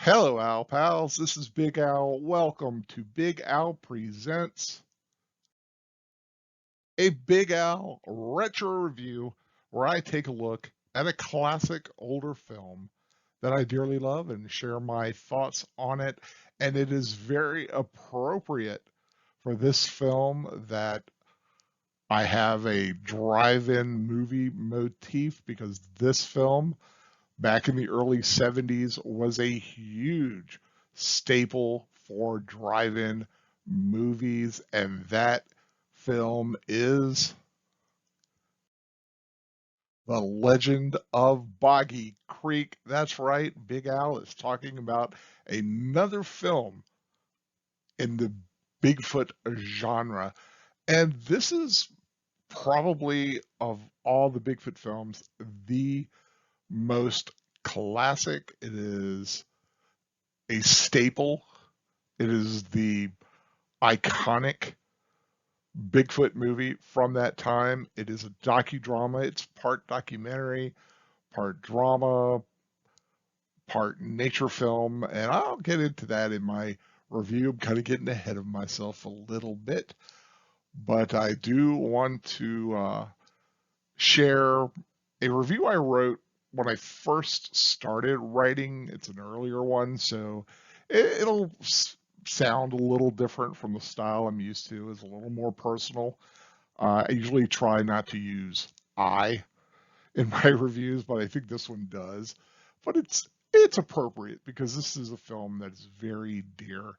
Hello, Al Pals. This is Big Al. Welcome to Big Al Presents a Big Al retro review where I take a look at a classic older film that I dearly love and share my thoughts on it. And it is very appropriate for this film that I have a drive-in movie motif because this film back in the early 70s was a huge staple for drive-in movies, and that film is The Legend of Boggy Creek. That's right, Big Al is talking about another film in the Bigfoot genre. And this is probably, of all the Bigfoot films, the most classic. It is a staple. It is the iconic Bigfoot movie from that time. It is a docudrama. It's part documentary, part drama, part nature film, and I'll get into that in my review. I'm kind of getting ahead of myself a little bit, but I do want to share a review I wrote when I first started writing. It's an earlier one, so it'll sound a little different from the style I'm used to. It's a little more personal. I usually try not to use I in my reviews, but I think this one does. But it's appropriate because this is a film that is very dear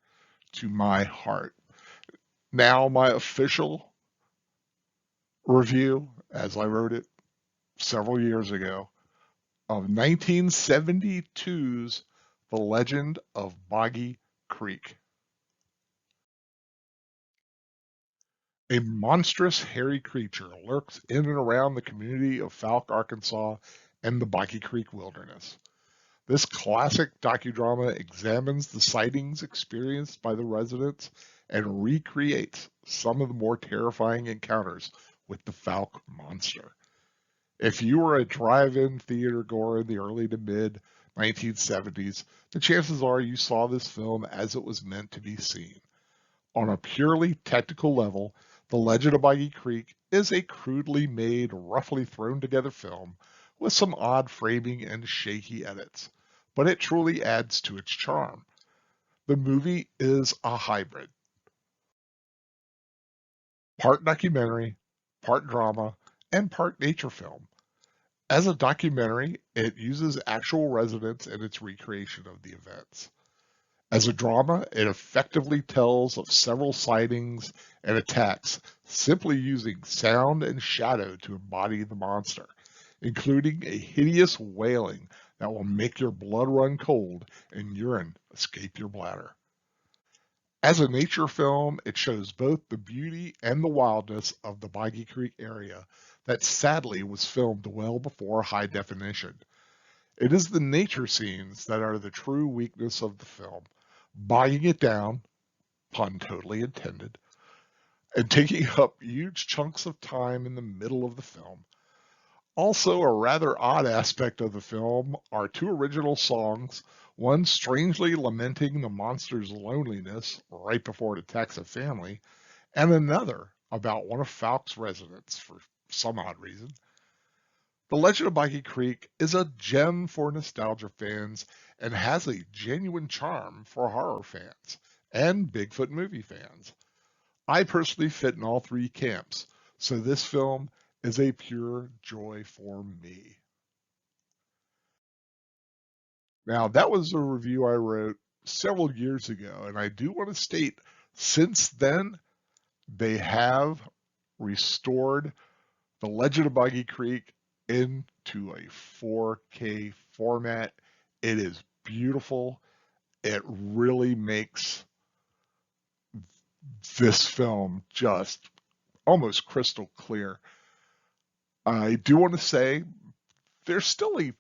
to my heart. Now, my official review, as I wrote it several years ago, of 1972's The Legend of Boggy Creek. A monstrous hairy creature lurks in and around the community of Fouke, Arkansas, and the Boggy Creek wilderness. This classic docudrama examines the sightings experienced by the residents and recreates some of the more terrifying encounters with the Fouke monster. If you were a drive-in theater goer in the early to mid 1970s, the chances are you saw this film as it was meant to be seen. On a purely technical level, The Legend of Boggy Creek is a crudely made, roughly thrown together film with some odd framing and shaky edits, but it truly adds to its charm. The movie is a hybrid, part documentary, part drama, and part nature film. As a documentary, it uses actual residents in its recreation of the events. As a drama, it effectively tells of several sightings and attacks simply using sound and shadow to embody the monster, including a hideous wailing that will make your blood run cold and urine escape your bladder. As a nature film, it shows both the beauty and the wildness of the Boggy Creek area that sadly was filmed well before high definition. It is the nature scenes that are the true weakness of the film, bogging it down, pun totally intended, and taking up huge chunks of time in the middle of the film. Also, a rather odd aspect of the film are two original songs, one strangely lamenting the monster's loneliness right before it attacks a family, and another about one of Fouke's residents for some odd reason. The Legend of Boggy Creek is a gem for nostalgia fans and has a genuine charm for horror fans and Bigfoot movie fans. I personally fit in all three camps, so this film is a pure joy for me. Now, that was a review I wrote several years ago, and I do want to state since then they have restored The Legend of Boggy Creek into a 4K format. It is beautiful. It really makes this film just almost crystal clear. I do want to say there's still a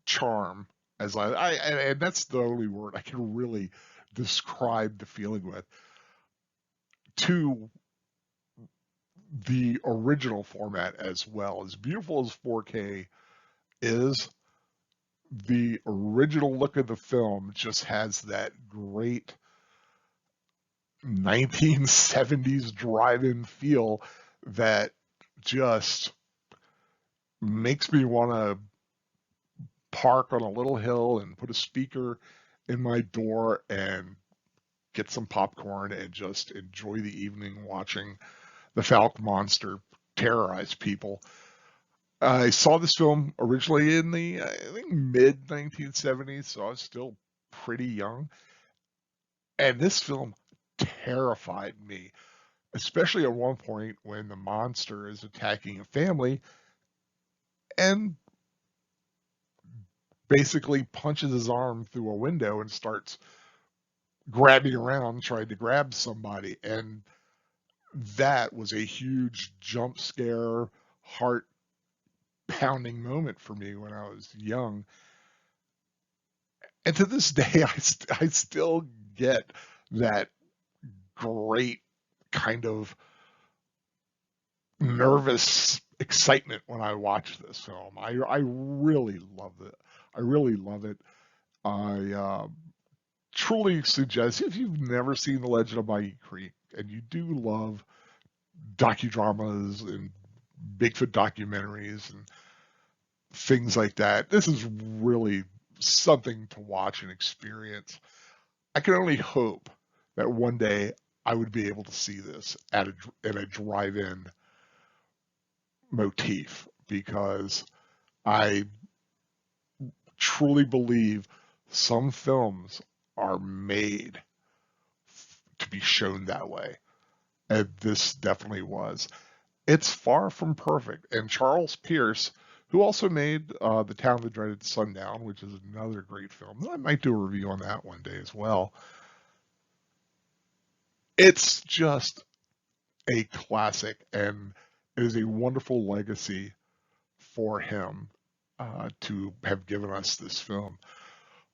charm as and that's the only word I can really describe the feeling with to the original format as well. As beautiful as 4K is, the original look of the film just has that great 1970s drive-in feel that just makes me want to park on a little hill and put a speaker in my door and get some popcorn and just enjoy the evening watching the Falcon monster terrorize people. I saw this film originally in the, I think, mid 1970s, so I was still pretty young. And this film terrified me, especially at one point when the monster is attacking a family and basically punches his arm through a window and starts grabbing around trying to grab somebody. And that was a huge jump scare, heart pounding moment for me when I was young. And to this day, I still get that great kind of nervous excitement when I watch this film. I really love it. I really love it. I truly suggest, if you've never seen The Legend of Boggy Creek and you do love docudramas and Bigfoot documentaries and things like that, this is really something to watch and experience. I can only hope that one day I would be able to see this at a drive-in motif, because I truly believe some films are made to be shown that way, and this definitely was. It's far from perfect, and Charles Pierce, who also made The Town That Dreaded Sundown, which is another great film, I might do a review on that one day as well. It's just a classic, and it is a wonderful legacy for him to have given us this film.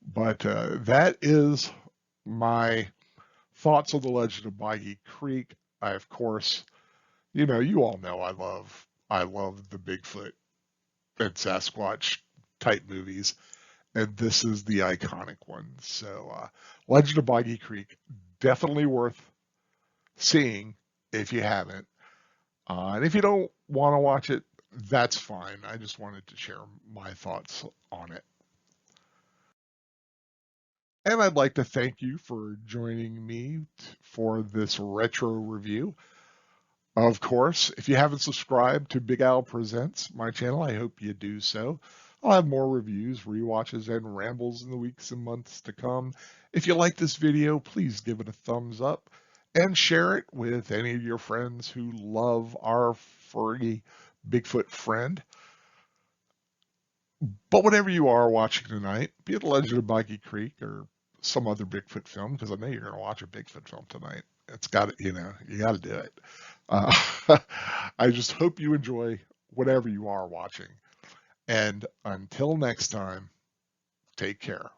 But that is my thoughts on the Legend of Boggy Creek. I, of course, you all know I love the Bigfoot and Sasquatch type movies, and this is the iconic one. So, Legend of Boggy Creek, definitely worth seeing if you haven't. And if you don't want to watch it, that's fine. I just wanted to share my thoughts on it. And I'd like to thank you for joining me for this retro review. Of course, if you haven't subscribed to Big Al Presents, my channel, I hope you do so. I'll have more reviews, rewatches, and rambles in the weeks and months to come. If you like this video, please give it a thumbs up and share it with any of your friends who love our furry Bigfoot friend. But whatever you are watching tonight, be it Legend of Boggy Creek or some other Bigfoot film, because I know you're going to watch a Bigfoot film tonight. It's got to, you got to do it. Uh, I just hope you enjoy whatever you are watching. And until next time, take care.